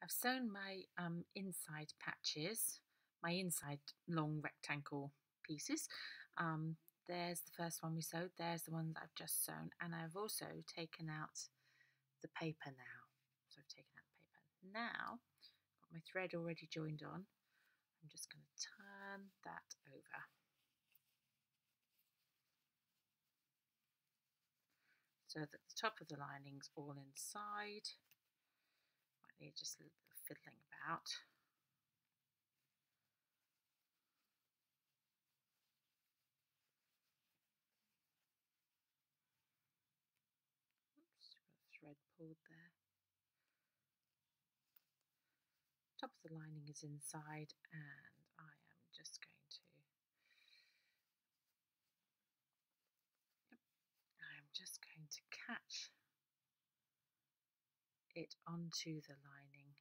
I've sewn my inside patches, my inside long rectangle pieces. There's the first one we sewed, there's the one that I've just sewn, and I've also taken out the paper now. So I've taken out the paper. Now, got my thread already joined on. I'm just going to turn that over. So that the top of the lining's all inside. Might need just a little bit of fiddling about. Oops, got a thread pulled there. Top of the lining is inside, and I am just going to catch it onto the lining.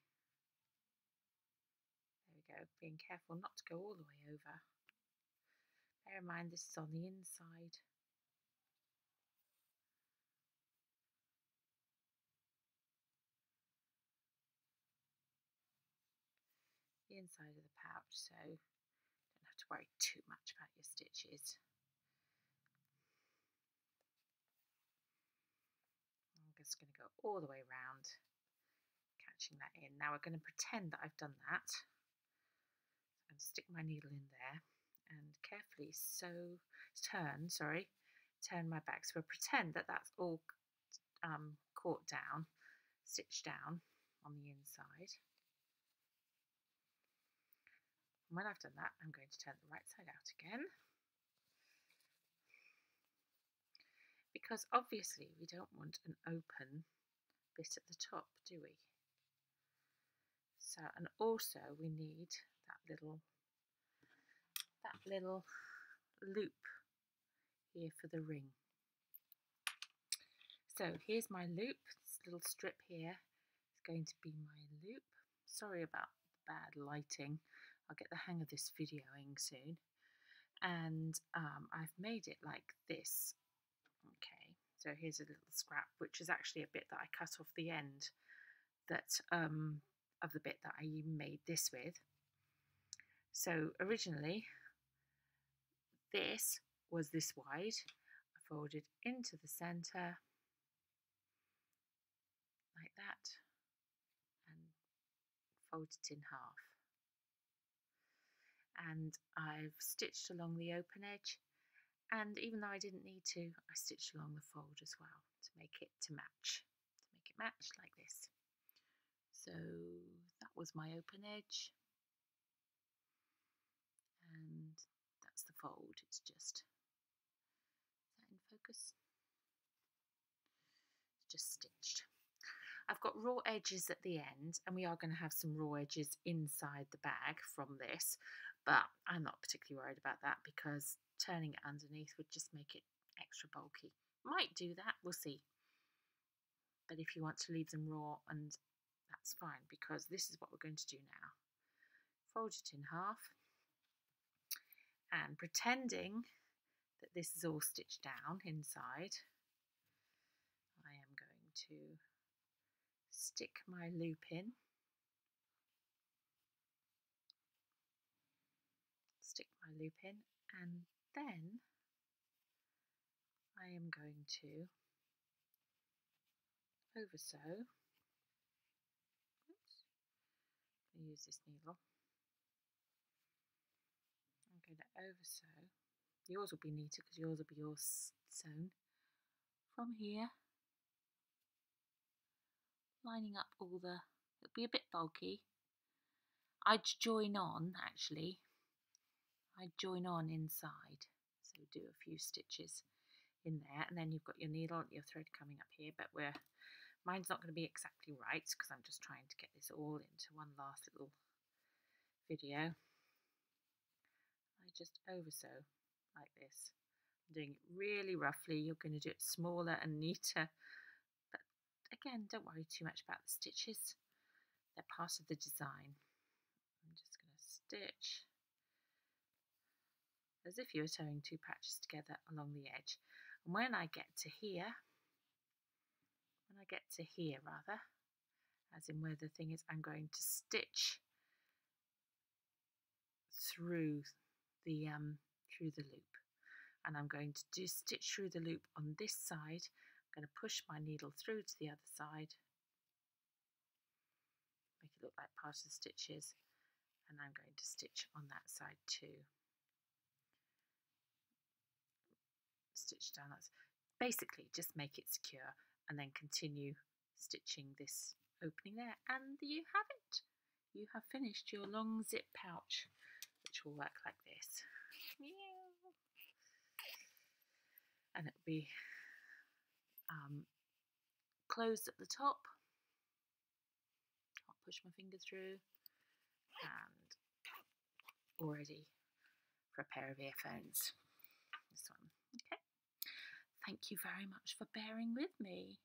There we go, being careful not to go all the way over. Bear in mind this is on the inside. The inside of the pouch, so don't have to worry too much about your stitches. I'm just going to go all the way around, catching that in. Now we're going to pretend that I've done that. I'm going to stick my needle in there and carefully turn my back. So we'll pretend that that's all caught down, stitched down on the inside. And when I've done that, I'm going to turn the right side out again. Because obviously we don't want an open bit at the top, do we? So, and also we need that little loop here for the ring. So here's my loop. This little strip here is going to be my loop. Sorry about the bad lighting. I'll get the hang of this videoing soon. And I've made it like this. Okay, so here's a little scrap, which is actually a bit that I cut off the end that of the bit that I made this with. So originally this was this wide. I folded into the center like that and fold it in half. And I've stitched along the open edge, and even though I didn't need to, I stitched along the fold as well to make it match like this. So that was my open edge, and that's the fold. It's just, is that in focus? It's just stitched. I've got raw edges at the end, and we are going to have some raw edges inside the bag from this, but I'm not particularly worried about that because turning it underneath would just make it extra bulky. Might do that, we'll see. But if you want to leave them raw, and that's fine, because this is what we're going to do now. Fold it in half, and pretending that this is all stitched down inside, I am going to stick my loop in, and then I am going to over sew. Oops, I'm going to use this needle. I'm going to over sew. Yours will be neater because yours will be all sewn from here, lining up all the, it'll be a bit bulky. I'd join on actually. I'd join on inside, so do a few stitches in there, and then you've got your needle, your thread coming up here, but mine's not going to be exactly right because I'm just trying to get this all into one last little video. I just over sew like this. I'm doing it really roughly. You're going to do it smaller and neater, but again, don't worry too much about the stitches. They're part of the design. I'm just going to stitch as if you were sewing two patches together along the edge. And when I get to here, as as in where the thing is, I'm going to stitch through the loop, and I'm going to stitch through the loop on this side. I'm going to push my needle through to the other side, make it look like part of the stitches, and I'm going to stitch on that side too. Stitch down, that's basically just make it secure, and then continue stitching this opening there, and you have it. You have finished your long zip pouch, which will work like this. And it will be closed at the top. I'll push my finger through, and all ready for a pair of earphones. This one. Okay. Thank you very much for bearing with me.